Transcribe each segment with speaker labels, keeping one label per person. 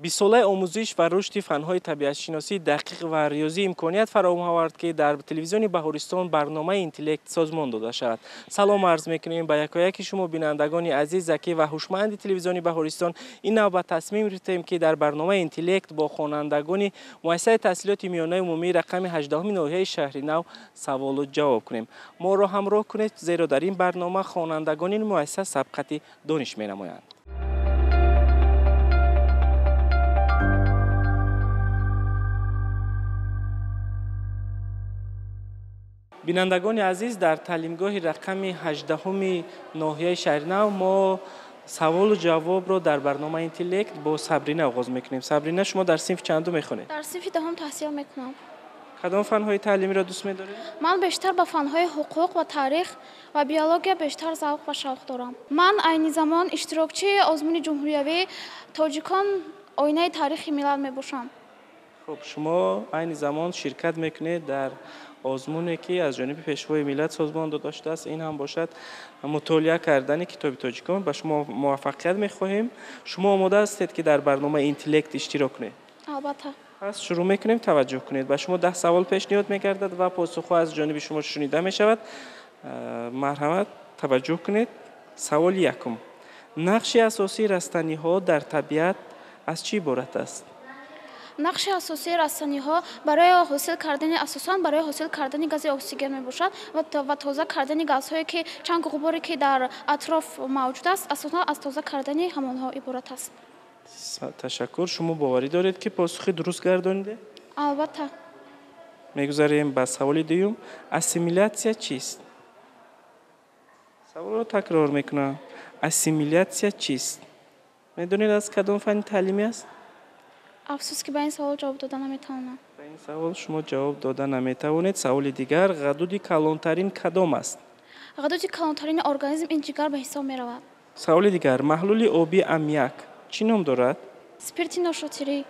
Speaker 1: 20 ساله آموزش و رشد فن‌های طبیعت شناسی دقیق و ریاضی امکانیت فراهم آورد که در تلویزیون بهارستان برنامه اینتلکت سازمان داده شود. سلام عرض می‌کنیم به یکایک شما بینندگان عزیز، ذکی و هوشمند تلویزیون بهارستان. این نوبت تصمیم گرفتیم که در برنامه اینتلکت با خوانندگان مؤسسه تحصیلات میانه عمومی رقم 18 ناحیه شهر نو سوال و جواب کنیم. ما را همراه کنید زیرا در این برنامه خوانندگان این مؤسسه سبقت دانش می‌نمایند. بینندگان عزیز، در تعلیمگاه رقم 18 ناحیه شهر نو ما سوال و جواب را در برنامه اینتلکت با صبرینه آغاز میکنیم. صبرینه، شما در صنف چندم میخونید؟
Speaker 2: در صنف دهم تحصیل میکنم.
Speaker 1: کدام فن‌های تعلیمی را دوست می‌دارید؟
Speaker 2: من بیشتر به فن‌های حقوق و تاریخ و بیولوژی بیشتر ذوق و شوق دارم. من عین زمان اشتراکچی آزمون جمهوریوی تاجیکان آینه تاریخ ملل میباشم.
Speaker 1: خب شما عین زمان شرکت میکنید در آزمونی که از جانب پیشوای ملت سازمان داده شده است. این هم باشد مطالعه کردن کتاب تاجیکان. به شما موفقیت می‌خواهیم. شما آماده هستید که در برنامه اینتلکت اشتراک کنید؟
Speaker 2: البته.
Speaker 1: پس شروع میکنیم. توجه کنید. به شما 10 سوال پیشنهاد میگردد و پاسخ از جانب شما شنیده میشود. مرحمت توجه کنید. سوال یکم: نقش اساسی رستنی‌ها در طبیعت از چی عبارت است؟
Speaker 2: نقش اساسی رستنی‌ها برای حاصل کردن اساساً برای حاصل کردن گاز اکسیژن میباشد و تازه کردن گازهایی که چند غباری که در اطراف موجود است اساساً از تازه کردن همانها عبارت است.
Speaker 1: تشکر. شما باوری دارید که پاسخ درست گردانیده؟
Speaker 2: البته.
Speaker 1: میگذاریم به سوال دوم: اسیمیلاسیا چیست؟ سوال رو تکرار میکنم. اسیمیلاسیا چیست؟ میدونید از کدام فن تعلیمی است؟
Speaker 2: افسوس که به این سوال جواب دادن نمیتوانم.
Speaker 1: به این سوال شما جواب دادن نمیتوانید. سوال دیگر: غدود کلانترین کدام است؟
Speaker 2: غدود کلانترین ارگانیسم این جگر به حساب میرود.
Speaker 1: سوال دیگر: محلول آبی امیاک چی نام دارد؟
Speaker 2: سپیرت ناشتری.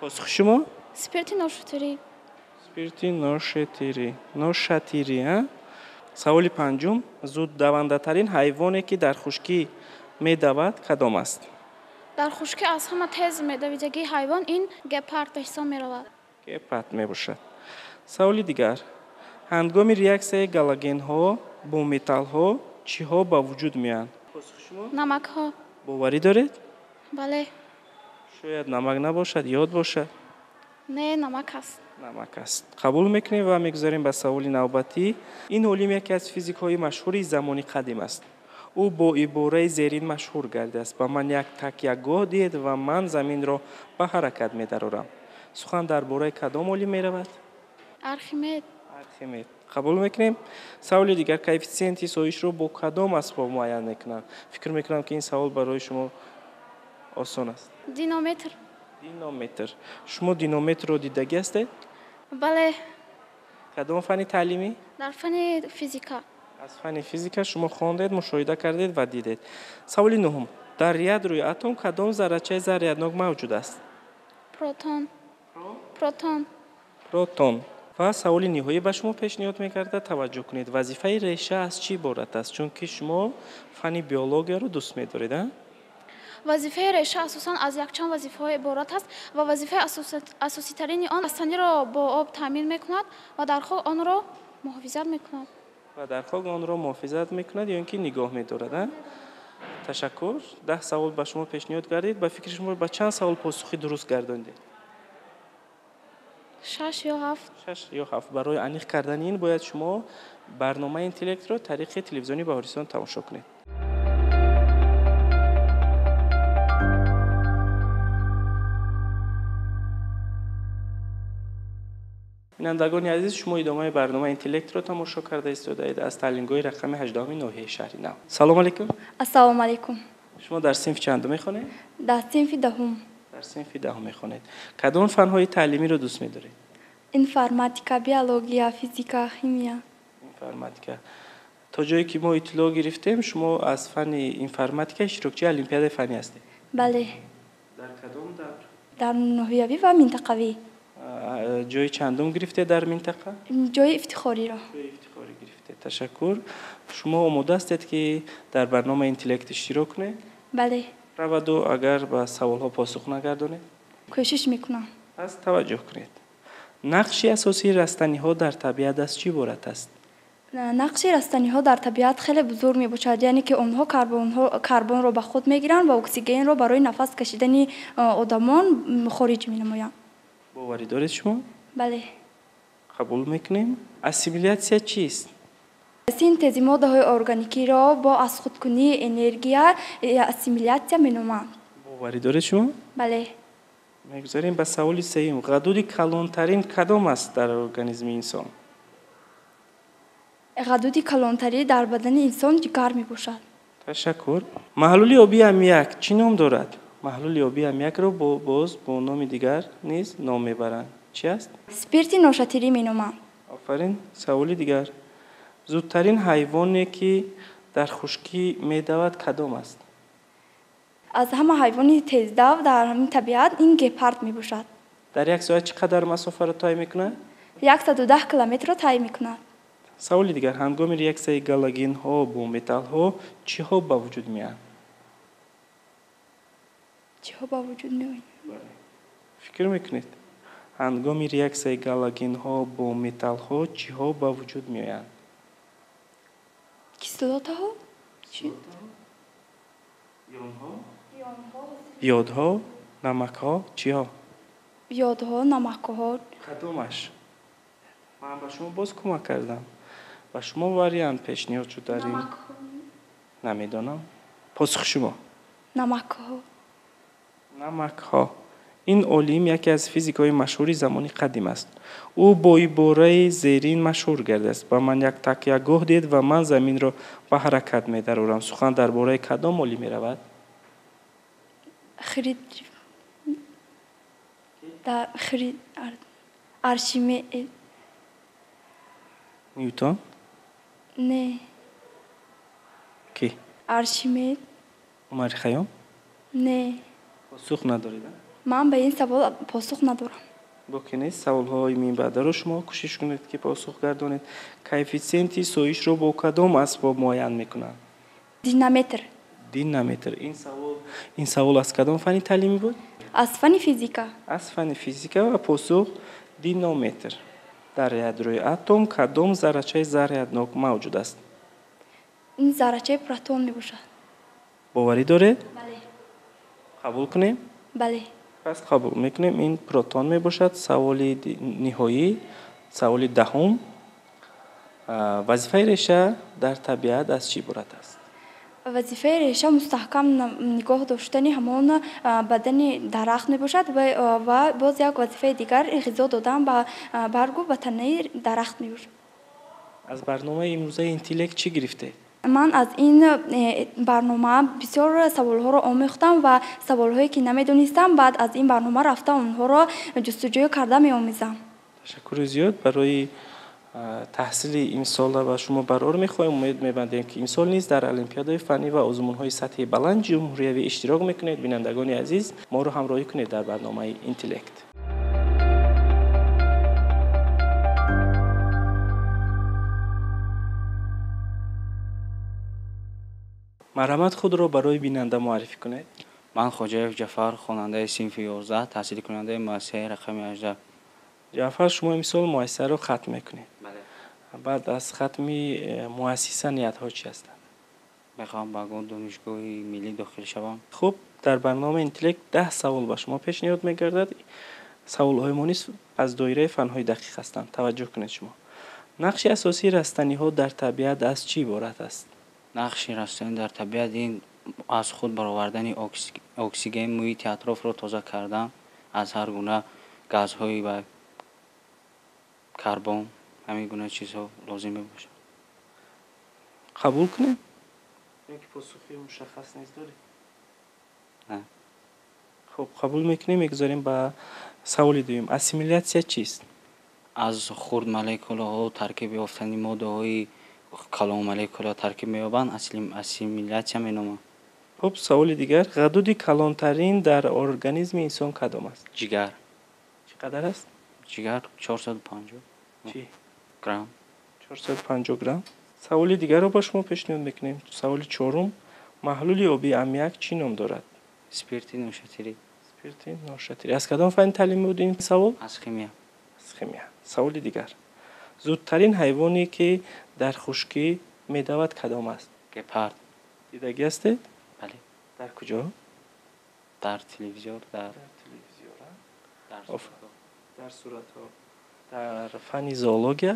Speaker 1: پاسخ شما؟
Speaker 2: سپیرت ناشتری.
Speaker 1: سپیرت ناشتری ها؟ سوال پنجم: زود دونده ترین حیوانی که در خشکی میدود کدام است؟
Speaker 2: در خشکی از همه تیز میدویدگی حیوان این گپارد به حساب میرود.
Speaker 1: گپارد میباشد. سوال دیگر: هنگام ریاکسیای گالاگن ها با متال ها چی ها به وجود میان؟ پاسخ شما؟
Speaker 2: نمک ها.
Speaker 1: باوری دارید؟
Speaker 2: بله.
Speaker 1: شاید نمک نباشد، یاد باشد.
Speaker 2: نه، نمک است.
Speaker 1: نمک است. قبول میکنیم و میگذاریم به سوال نوبتی. این علم یکی از فیزیک های مشهوری زمان قدیم است. او با عباره زیرین مشهور گردیده است: به من یک تکیه‌گاه دید و من زمین را به حرکت می‌درارم. سخن درباره کدام علم می‌رود؟
Speaker 2: ارخیمید.
Speaker 1: ارخیمید. قبول میکنیم. سوال دیگر: کوفیسیانت سایش را با کدام اسباب معین میکنند؟ فکر میکنم که این سوال برای شما آسان است.
Speaker 2: دینامتر.
Speaker 1: دینامتر. شما دینامتر رو دیدگی هستید؟
Speaker 2: بله.
Speaker 1: کدام فن تعلیمی؟
Speaker 2: در فن فیزیکا. از
Speaker 1: فن فیزیک شما خواندید، مشاهده کردید و دیدید. سوال نهم: در یادروی اتم کدام ذره‌چه ذره‌ناک موجود است؟
Speaker 2: پروتون.
Speaker 1: پروتون. و سوال نهایی به شما پیشنهاد می‌کردم توجه کنید. وظیفه ریشه از چی عبارت است؟ چون که شما فن بیولوژی رو دوست می‌دارید.
Speaker 2: وظیفه ریشه اساساً از یک چند وظیفه عبارت است و وظیفه اساسی ترین آن رستنی را با آب تامین می‌کند و در خاک آن را محافظت می‌کند.
Speaker 1: یا اینکه نگاه می‌دارد. تشکر. 10 سوال به شما پیشنهاد کردید. به فکر شما به چند سوال پاسخ درست گرداندید؟
Speaker 2: 6 یا 7.
Speaker 1: 6 یا 7. برای انیق کردن این باید شما برنامه اینتلکت را طریق تلویزیونی بهارستان تماشا کنید. بینندگان عزیز، شما ادامه برنامه اینتلکت را تماشا کرده اید از تعلیمگاه رقم 18 ناحیه شهر نو. سلام علیکم.
Speaker 3: السلام علیکم.
Speaker 1: شما در صنف چندم میخونید؟
Speaker 3: در صنف دهم.
Speaker 1: در صنف دهم میخونید. کدام فن‌های تعلیمی را دوست می‌دارید؟
Speaker 3: انفرماتیکا، بیولوژی، فیزیکا، شیمیا.
Speaker 1: انفرماتیکا. تا جایی که ما اطلاع گرفتیم شما از فن انفرماتیکا اشتراکچی المپیاد فنی هستید.
Speaker 3: بله.
Speaker 1: در کدام دور؟
Speaker 3: در ناحیوی و منطقوی.
Speaker 1: جای چندم گرفته در منطقه؟
Speaker 3: جای افتخاری را.
Speaker 1: جای افتخاری گرفته. تشکر. شما آماده هستید که در برنامه اینتلکت اشتراک کنید؟
Speaker 3: بله.
Speaker 1: رود و اگر به سوال‌ها پاسخ نگردانید؟
Speaker 3: کوشش میکنم.
Speaker 1: پس توجه کنید. نقش اساسی رستنی ها در طبیعت از چی عبارت است؟
Speaker 3: نقش رستنی ها در طبیعت خیلی بزرگ می باشد، یعنی که اونها کربن رو به خود میگیرند و اکسیژن رو برای نفس کشیدن آدمان خارج می نمایند.
Speaker 1: باوری دارید شما؟
Speaker 3: بله.
Speaker 1: قبول میکنیم. اسیمیلاسیا چیست؟
Speaker 3: سینتز ماده های ارگانیکی را با از خود کنی انرژی اسیمیلاسیا می نامند.
Speaker 1: باوری دارید شما؟
Speaker 3: بله.
Speaker 1: میگذاریم به سوال سوم. غدود کلانترین کدام است در ارگانیسم انسان؟
Speaker 3: غدود کلانتری در بدن انسان جگر می باشد.
Speaker 1: تشکر. محلول آبی امیاک چی نام دارد؟ محلول آبی امیاک را با نام دیگر نیز نام میبرند. چی است؟
Speaker 3: سپیرت نوشاتری می نامند.
Speaker 1: آفرین. سوال دیگر. زودترین حیوانی که در خشکی میدود کدام است؟
Speaker 3: از همه حیوانی تیزدو در همین طبیعت این گپارد می باشد.
Speaker 1: در یک ساعت چقدر مسافت را طی میکند؟
Speaker 3: 110 کیلومتر را طی میکند.
Speaker 1: سوال دیگر. هنگام ریاکسیون گالاگین ها با متال ها چی ها به وجود میاد؟
Speaker 3: چی ها با وجود میآید؟
Speaker 1: فکر میکنید هنگام ریاکسیون گالاگین ها با متال ها چی ها به وجود میآید؟
Speaker 3: کیسلات ها؟ چی؟
Speaker 1: یودها، نمک ها، چی ها؟
Speaker 3: یودها، نمک ها.
Speaker 1: کدامش؟ من به شما باز کمک کردم. و شما واریانت پیشنهاد شد داریم. نمیدانم. پاسخ شما.
Speaker 3: نمک ها.
Speaker 1: نمک ها. این عالم یکی از فیزیکای مشهور زمان قدیم است. او با عباره زیرین مشهور گردیده است. با من یک تکیهگاه دید و من زمین را به حرکت می‌درآورم. سخن درباره کدام عالم می‌رود؟
Speaker 3: ارشیمید.
Speaker 1: نیوتن؟
Speaker 3: نه.
Speaker 1: کی؟
Speaker 3: ارشیمید.
Speaker 1: عمر خیام؟
Speaker 3: نه.
Speaker 1: پاسخ ندارید؟
Speaker 3: من به این سوال پاسخ ندارم.
Speaker 1: باکی سوال‌های این بعد را شما کوشش کنید که پاسخ گردانید. کوفیسینت سویش رو با کدام اسباب معین می‌کنند؟
Speaker 3: دینامیتر.
Speaker 1: دینامیتر. این سوال از کدام فنی تعلیمی بود؟
Speaker 3: از فن فیزیکا.
Speaker 1: از فن فیزیکا و پاسخ دینامیتر. در یادروی اتم کدام ذره‌چه ذره‌ناک موجود است؟
Speaker 3: این ذره‌چه پروتون می باشد.
Speaker 1: باوری دارید؟
Speaker 3: بله.
Speaker 1: قبول کنیم؟
Speaker 3: بله.
Speaker 1: پس قبول میکنیم این پروتون می باشد. سوال نهایی، سوال دهم. وظیفه ریشه در طبیعت از چی عبارت است؟
Speaker 3: وظیفه ریشه مستحکم نگاه داشتن همان بدن درخت می باشد و باز یک وظیفه دیگر غذا دادن به برگ و تنه درخت می باشد.
Speaker 1: از برنامه امروزه اینتلکت چی گرفته؟
Speaker 3: من از این برنامه بسیار سوال‌ها را آموختم و سوال‌هایی که نمی‌دانستم بعد از این برنامه رفتم اونها را جستجو کرده می‌آموزم.
Speaker 1: تشکر زیاد برای تحصیل این سال و شما برار می‌خواهیم. امید می‌بندیم که این سال نیز در المپیادهای فنی و آزمون‌های سطح بلند جمهوری اشتراک می‌کنید. بینندگان عزیز ما رو همراهی کنید در برنامه اینتلکت. مرحمت خود را برای بیننده معرفی کنید.
Speaker 4: من خوجایف جعفر، خواننده صنف 11، تحصیل کننده مؤسسه رقم 18.
Speaker 1: جعفر شما امسال مؤسسه را ختم میکنید.
Speaker 4: بله.
Speaker 1: بعد از ختم مؤسسه نیت‌ها چی هستند؟
Speaker 4: میخوام به دانشگاه ملی داخل شوم.
Speaker 1: خب در برنامه اینتلکت 10 سوال به شما پیشنهاد میگردد. سوال‌های ما نیز از دایره فن‌های دقیق هستند. توجه کنید شما. نقش اساسی رستنی‌ها در طبیعت از چی عبارت است؟
Speaker 4: نقش رستنی در طبیعت این از خود برآوردن اکسیژن محیط اطراف را تازه کردن از هر گونه گازهای و کربن همین گونه چیزها لازم میباشد.
Speaker 1: قبول کنیم؟ اینکه پاسخی مشخص نیست دارید؟
Speaker 4: نه.
Speaker 1: خب قبول میکنیم. میگذاریم به سوال دوم. اسیمیلاسیا چیست؟
Speaker 4: از خرد مولکول‌ها ترکیب یافتن ماده‌های کلان مولکول‌ها ترکیب می‌یابند اسیمیلاسیا می‌نامند.
Speaker 1: خب سوال دیگر. غدود کلانترین در ارگانیسم انسان کدام است؟
Speaker 4: جگر.
Speaker 1: چقدر است؟
Speaker 4: جگر 450
Speaker 1: چی؟
Speaker 4: گرم.
Speaker 1: 450 گرم. سوال دیگر رو با شما پیشنهاد میکنیم. سوال چهارم. محلول آبی امیاک چی نام دارد؟
Speaker 4: سپیرت نوشاتری.
Speaker 1: سپیرتی ناشتری. از کدام فن تعلیم بود این سوال؟
Speaker 4: از خیمیا.
Speaker 1: از خیمیا. سوال دیگر. زودترین حیوانی که در خشکی می‌دود کدام است؟
Speaker 4: گپارد.
Speaker 1: دیدگی است؟ بله. در کجا؟
Speaker 4: در تلویزیون، در
Speaker 1: تلویزیون. در صورت ها. در فن زئولوژی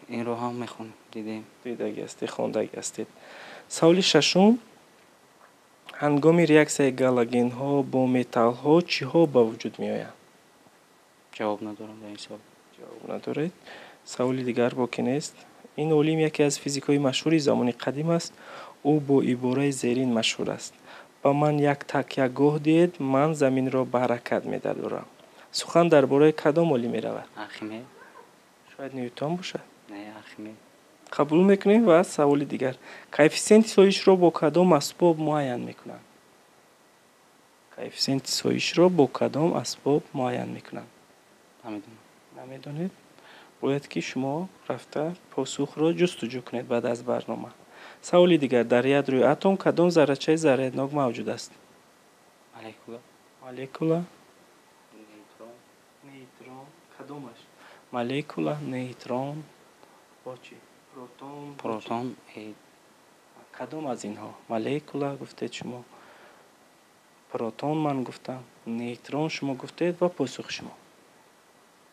Speaker 4: این رو هم میخونیم دیدیم.
Speaker 1: دیدگی است، خواندگی است. سوال ششم. هنگام ریاکسیون گالاگین ها با متال ها چی ها به وجود می آید؟
Speaker 4: جواب ندارم در این سوال.
Speaker 1: جواب ندارید. سوال دیگر باقی نیست. این علم یکی از فیزیکای مشهور زمان قدیم است. او با عباره زیرین مشهور است. با من یک تکیه گاه دید، من زمین را به حرکت می‌دارم. سخن درباره کدام علم می‌رود؟
Speaker 4: آرخیمید.
Speaker 1: شاید نیوتن باشد.
Speaker 4: نه آرخیمید.
Speaker 1: قبول می‌کنیم و سوال دیگر. کوفیسینت سایش را با کدام اسباب معین می‌کنند؟ کوفیسینت سایش را با کدام اسباب معین می‌کنند؟
Speaker 4: نمیدونم.
Speaker 1: نمیدونید؟ باید که شما رفته پاسخ را جستجو کنید بعد از برنامه. سوال دیگر. در یادروی اتم کدام ذره‌چه ذره‌ناک موجود است؟
Speaker 4: مولکولا.
Speaker 1: مولکولا. نیوترون. کدامش؟ مولکولا، نیوترون با چی؟
Speaker 4: پروتون.
Speaker 1: کدام از اینها؟ مولکولا گفتید شما، پروتون من گفتم، نیوترون شما گفتید و پاسخ شما.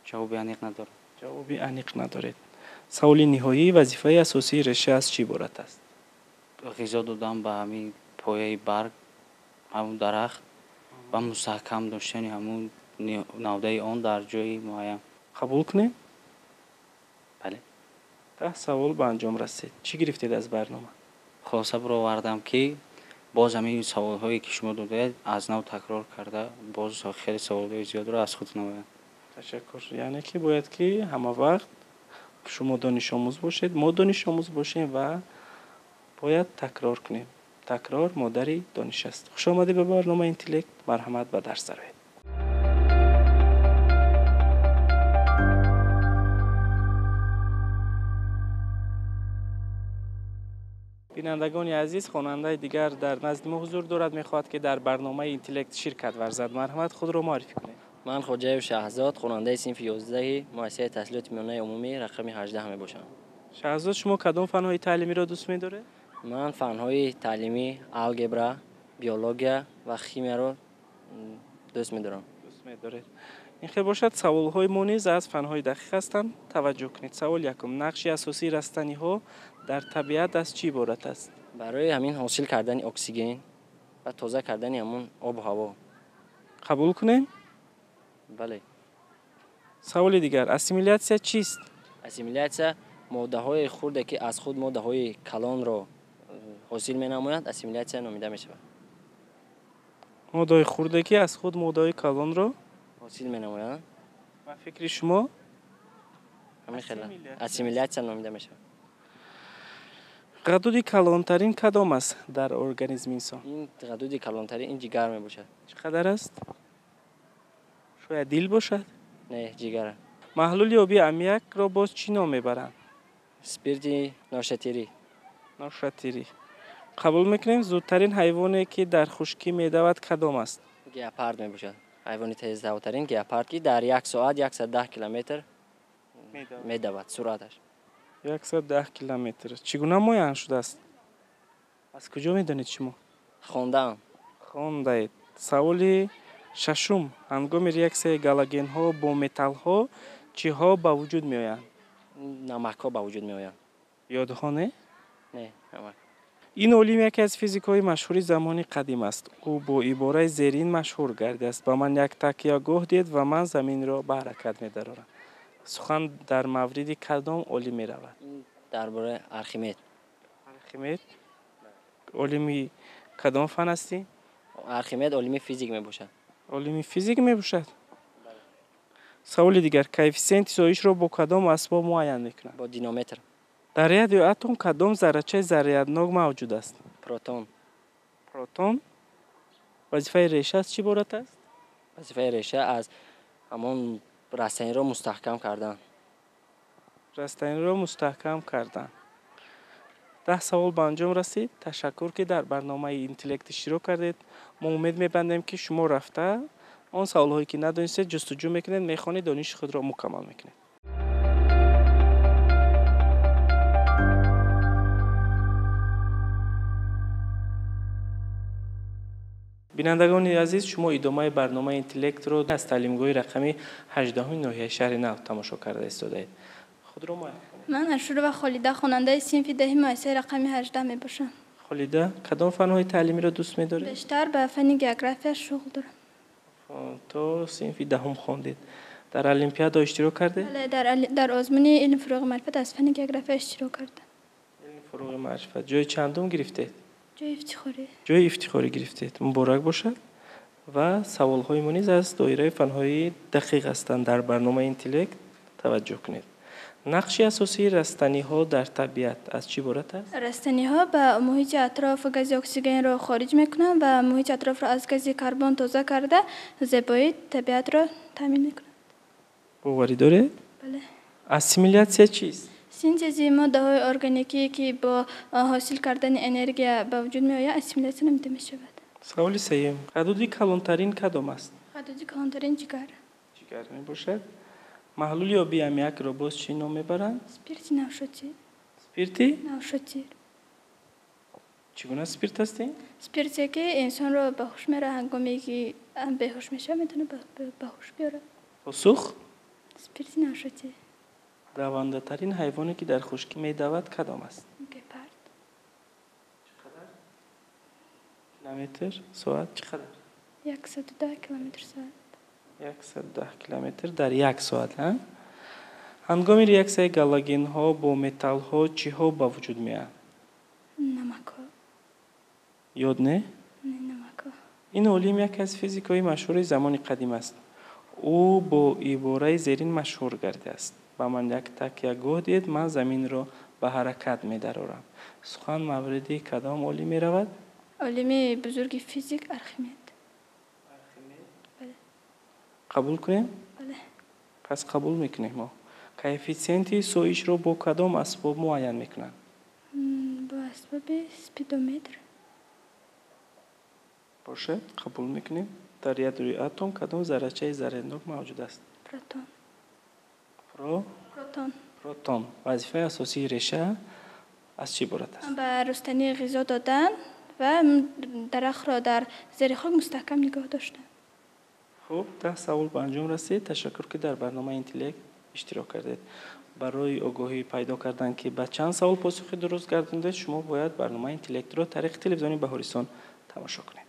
Speaker 4: جوابی انیق ندارم.
Speaker 1: جوابی انیق ندارید. سوال نهایی. وظیفه اساسی ریشه از چی عبارت است؟
Speaker 4: غذا دادن به همین پایه برگ، همون درخت و مستحکم داشتن همون نوده آن در جای معین.
Speaker 1: قبول کنید؟
Speaker 4: بله.
Speaker 1: 10 سوال به انجام رسید. چی گرفتید از برنامه؟
Speaker 4: خلاصه برآوردم که باز همین سوال هایی که شما دادید از نو تکرار کرده، باز خیلی سوال های زیاد رو از خود نمایید.
Speaker 1: تشکر. یعنی که باید که همه وقت شما دانش آموز باشید، ما دانش آموز باشیم و باید تکرار کنیم. تکرار مادری دانش است. خوش آمدید به برنامه اینتلکت. مرحمت به درس روید. بینندگان عزیز، خواننده دیگر در نزد ما حضور دارد. میخواهد که در برنامه اینتلکت شرکت ورزد. مرحمت خود را معرفی کنید.
Speaker 5: من خواجه شهزاد، خواننده صنف 11 مؤسسه تحصیلات میانه عمومی رقم 18 می باشم.
Speaker 1: شهزاد، شما کدام فن‌های تعلیمی را دوست می‌دارید؟
Speaker 5: من فن‌های تعلیمی الگبرا، بیولوژی و شیمی را دوست می‌دارم.
Speaker 1: دوست می‌دارید. این خیلی باشد. سوال‌های ما نیز از فن‌های دقیق هستند. توجه کنید. سوال یکم. نقش اساسی رستنی‌ها در طبیعت از چی عبارت است؟
Speaker 5: برای همین حاصل کردن اکسیژن و تازه کردن همون آب و هوا.
Speaker 1: قبول کنیم؟
Speaker 5: بله.
Speaker 1: سوال دیگر. اسیمیلاسیا چیست؟
Speaker 5: اسیمیلاسیا ماده‌های خرد که از خود ماده‌های کلان را حاصل می‌نمایند اسیمیلاسیا نامیده می‌شود.
Speaker 1: ماده‌های خرد که از خود ماده‌های کلان را
Speaker 5: حاصل می‌نمایند.
Speaker 1: و فکر شما؟
Speaker 5: همین خیلی اسیمیلاسیا نامیده می‌شود.
Speaker 1: غدود کلانترین کدام است در ارگانیسم انسان؟
Speaker 5: این غدود کلانترین این جگر می‌باشد.
Speaker 1: چقدر است؟ شاید دل باشد؟
Speaker 5: نه، جگر.
Speaker 1: محلول آبی امیاک را باز چی نام میبرند؟
Speaker 5: اسپریت ناشتری.
Speaker 1: ناشتری. قبول میکنیم. زودترین حیوانی که در خشکی میدود کدام است؟
Speaker 5: گپارد میباشد. حیوان تیزدوترین گپارد که در یک ساعت 110 کیلومتر میدود سرعتش.
Speaker 1: 110 کیلومتر. چگونه معین شده است؟ از کجا میدانید شما؟
Speaker 5: خواندم.
Speaker 1: خواندید. سوال ششم. هنگام ریاکسیون گالاگین ها با متال ها چی ها به وجود می آیند؟
Speaker 5: نمک ها به وجود می آیند.
Speaker 1: یادها نه؟
Speaker 5: نه، نمک.
Speaker 1: این علم یکی از فیزیکای مشهور زمان قدیم است. او با عباره زیرین مشهور گردیده است. با من یک تکیه گاه دید و من زمین را به حرکت می‌دارم. سخن در مورد کدام علم می‌رود؟
Speaker 5: درباره آرخیمید.
Speaker 1: آرخیمید؟ علم کدام فن استی؟
Speaker 5: آرخیمید علم فیزیک میباشد.
Speaker 1: علم فیزیک میباشد. سوال دیگر. کوفیسینت سایش را با کدام اسباب معین می‌کنند؟
Speaker 5: با دینامتر.
Speaker 1: در یاد اتم کدام ذره‌چه ذره‌ناک موجود است؟
Speaker 5: پروتون.
Speaker 1: پروتون. وظیفه ریشه از چی عبارت است؟
Speaker 5: وظیفه ریشه از همون رستنی را مستحکم کردن.
Speaker 1: رستنی را مستحکم کردن. 10 سوال به انجام رسید. تشکر که در برنامه اینتلکت شروع کردید. ما امید می‌بندیم که شما رفته آن سوالهایی که ندانستید جستجو میکنید، میخوانید، دانش خود را مکمل میکنید. بینندگان عزیز، شما ادامه برنامه اینتلکت رو از تعلیمگاه رقمی 18 ناحیه شهر نو تماشا کرده استادید. خود را معرفی کنید.
Speaker 3: من اشوره و خالیده خواننده صنف دهم مؤسسه رقمی 18 میباشم.
Speaker 1: خالیده کدام فن‌های تعلیمی را دوست می‌دارید؟
Speaker 3: بیشتر به فن جغرافیا شغل دارم.
Speaker 1: تو صنف دهم خواندید. در المپیاد اشتراک کرده؟
Speaker 3: بله، در آزمون علم فروغ معرفت از فن جغرافیا اشتراک کردم.
Speaker 1: علم فروغ معرفت. جای چندم گرفتید؟
Speaker 3: جای افتخاری.
Speaker 1: جای افتخاری گرفتید. مبارک باشد. و سوال‌های نیز از دایره فن‌های دقیق هستند. در برنامه اینتلکت توجه کنید. نقش اساسی رستنی‌ها در طبیعت از چی عبارت است؟
Speaker 3: رستنی‌ها به محیط اطراف گاز اکسیژن را خارج می‌کنند و محیط اطراف را از گاز کربن تازه کرده زیبایی طبیعت را تامین می‌کنند.
Speaker 1: باوری دارید؟
Speaker 3: بله.
Speaker 1: اسیمیلاسیون چیست؟
Speaker 3: سینتز ماده‌های ارگانیکی که با حاصل کردن انرژی به وجود می‌آید اسیمیلاسیون نامیده می‌شود.
Speaker 1: سوال سوم. حدودی کلانترین کدام است؟
Speaker 3: حدودی کلانترین جگر.
Speaker 1: جگر میباشد. محلول آبی امیاک را باز چی نام میبرند؟
Speaker 3: اسپریت نوشتی.
Speaker 1: اسپریتی؟
Speaker 3: نوشتی.
Speaker 1: چگونه اسپریت هستی؟
Speaker 3: اسپریتی که انسان را به هوش میاره هنگامی که بیهوش میشه میتونه به هوش بیاره.
Speaker 1: پاسخ؟
Speaker 3: اسپریت نوشتی.
Speaker 1: دونده ترین حیوانی که در خشکی میدود کدام است؟
Speaker 3: گپارد.
Speaker 1: چقدر؟ کیلومتر ساعت چقدر؟
Speaker 3: 110 کیلومتر ساعت.
Speaker 1: 110 کیلومتر در یک ساعت. هنگام ریاکسیون گالاگن ها با متال ها چی ها با وجود میاد؟
Speaker 3: نمک ها.
Speaker 1: یاد نه؟
Speaker 3: نه نمک ها.
Speaker 1: این علم یک از فیزیکای مشهور زمان قدیم است. او با عباره زیرین مشهور گرده است. با من یک تکیه گاه دید من زمین را به حرکت می درارم. سخن موردی کدام علم می رود؟
Speaker 3: علم بزرگ فیزیک ارخمید. بله.
Speaker 1: قبول کنیم؟
Speaker 3: بله.
Speaker 1: پس قبول میکنیم ما. کوفیسینت سویش رو با کدام اسباب معین میکنن؟
Speaker 3: با اسباب سپیدومتر.
Speaker 1: باشه، قبول میکنیم. در یادروی اتم کدام ذره‌چه ذره‌ناک موجود است؟
Speaker 3: پروتون.
Speaker 1: پروتون. پروتون. وظیفه اساسی ریشه از چی عبارت است؟
Speaker 3: به رستنی غذا دادن و درخت را در زیر خاک مستحکم نگاه داشتن.
Speaker 1: خب 10 سوال به انجام رسید. تشکر که در برنامه اینتلکت اشتراک کردید. برای آگاهی پیدا کردن که به چند سوال پاسخ درست گردوندید شما باید برنامه اینتلکت را طریق تلویزیونی بهارستان تماشا کنید.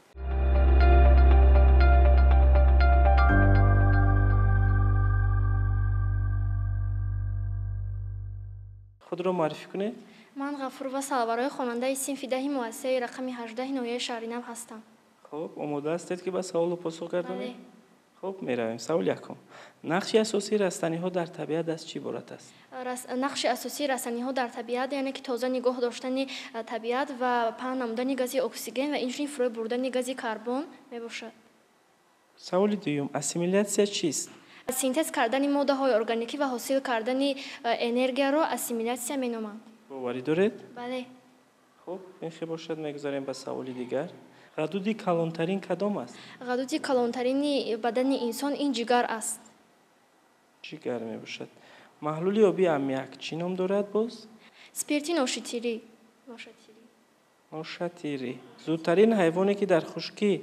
Speaker 1: خود را معرفی کنید.
Speaker 6: من غفور و برای خواننده صنف ده مؤسسه رقمی 18 ناحیه شهر نو هستم.
Speaker 1: خب آماده هستید که به سوال و پاسخ گردونید؟
Speaker 6: بله.
Speaker 1: خب میرویم. سوال یکم. نقش اساسی رستنی ها در طبیعت از چی عبارت است؟
Speaker 6: نقش اساسی رسانی ها در طبیعت یعنی که تازه نگاه داشتن طبیعت و پهن نمودن گاز اکسیژن و اینجوری فرو بردن گاز کربن میباشد.
Speaker 1: سوال دوم. اسیمیلاسیون چیست؟
Speaker 6: سینتز کردن ماده های ارگانیکی و حاصل کردن انرژی را اسیمیلاسیون مینامند.
Speaker 1: باوری دارید؟
Speaker 6: بله.
Speaker 1: خب این خیلی باشد. میگذاریم به سوال دیگر. حدودی کلانترین کدام است؟
Speaker 6: حدودی کلانترین بدن انسان این جگر است.
Speaker 1: جگر می باشد. محلول آبی امیاک چی نام دارد باز؟
Speaker 6: اسپریت نوشیتیری.
Speaker 1: نوشیتیری. زودترین حیوانی که در خشکی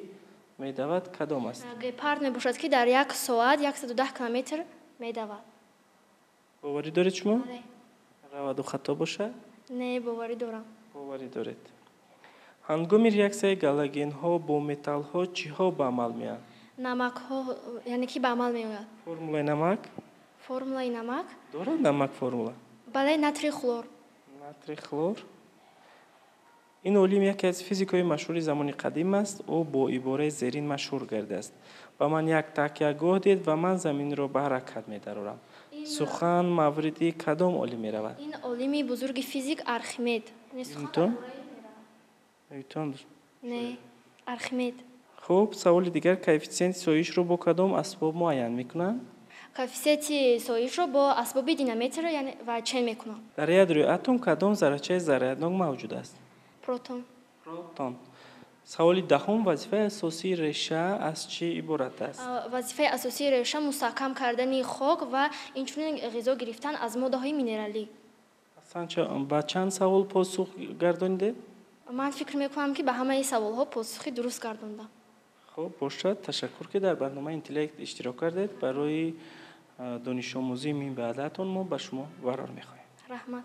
Speaker 1: میدود کدام است؟
Speaker 6: گپارد میباشد که در یک ساعت 110 کیلومتر میدود.
Speaker 1: باوری دارید شما؟
Speaker 6: بله.
Speaker 1: رود و خطا باشد؟
Speaker 6: نه باوری دارم.
Speaker 1: باوری دارید. هنگام ریاکسیون گالاگن ها با متال ها چی ها به عمل میآیند؟
Speaker 6: نمک ها یعنی که به عمل میآید.
Speaker 1: فرمولای نمک؟
Speaker 6: فرمولای نمک؟
Speaker 1: دارد نمک فرمولا؟
Speaker 6: بله ناتری خلور.
Speaker 1: ناتری خلور. این علم یکی از فیزیکای مشهور زمان قدیم است. او با عباره زیرین مشهور گرده است. و من یک تکیه گاه دید و من زمین را به حرکت می درارم. سخن موردی کدام علم می رود؟
Speaker 6: این علم بزرگ فیزیک ارخمید.
Speaker 1: نیوتن؟
Speaker 6: نه ارخمید.
Speaker 1: خب سوال دیگر. کوفیسینت سویش رو با کدام اسباب معین میکنن؟
Speaker 6: کوفیسینت سویش رو با اسباب دینامیتر یعنی و چین میکنن.
Speaker 1: در یادروی اتم کدام ذره‌چه ذره‌ناک موجود است؟
Speaker 6: پروتون.
Speaker 1: پروتون. سوال دهم وظیفه اساسی ریشه از چی عبارت است؟
Speaker 6: وظیفه اساسی ریشه مستحکم کردن خاک و اینچنین غذا گرفتن از ماده‌های مینرالی.
Speaker 1: اصلا با چند سوال پاسخ گردانیده؟
Speaker 6: من فکر میکنم که به همه سوال‌ها پاسخی درست گرداندم.
Speaker 1: خب باشد، تشکر که در برنامه اینتلکت اشتراک کردید. برای دانش آموزی این بعدتون ما به شما قرار می‌خوایم.
Speaker 6: رحمت.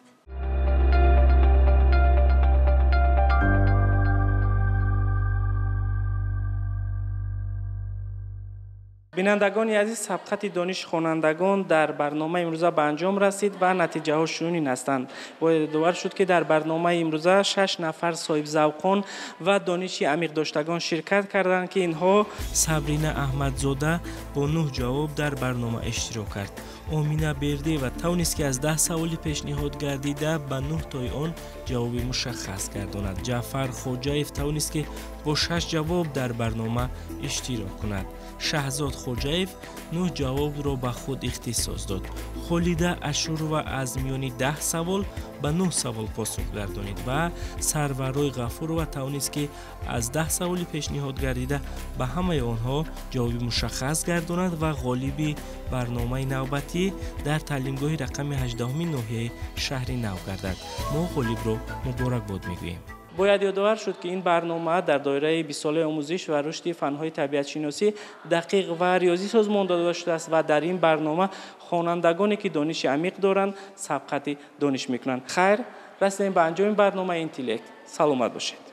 Speaker 1: بینندگان عزیز، سبقت دانش خوانندگان در برنامه امروزه به انجام رسید و نتیجه ها چنین هستند. باید یادآور شد که در برنامه امروزه 6 نفر صاحب ذوقان و دانش عمیق داشتگان شرکت کردند که اینها صبرینه احمدزاده با 9 جواب در برنامه اشتراک کرد. آمینه بردی و توانست که از 10 سوال پیشنهاد گردیده به 9 تای آن جواب مشخص گرداند. جعفر خوجایف توانست که با 6 جواب در برنامه اشتراک کند. شهزاد خوجایف 9 جواب را به خود اختصاص داد. خالیده اشور و از میان 10 سوال به 9 سوال پاسخ گردانید و سرورای غفور و توانست که از 10 سوال پیشنهاد گردیده به همه آنها جواب مشخص گرداند و غالب برنامه نوبتی در تعلیمگاه رقم 18 ناحیه شهر نو گردد. ما غالب را مبارک باد میگوییم. باید یادآور شد که این برنامه در دایره 20 ساله آموزش و رشد فن‌های طبیعت شناسی دقیق و ریاضی سازمان داده شده است و در این برنامه خوانندگانی که دانش عمیق دارند سبقت دانش میکنند. خیر، رسیدیم به انجام برنامه اینتلکت. سلامت باشید.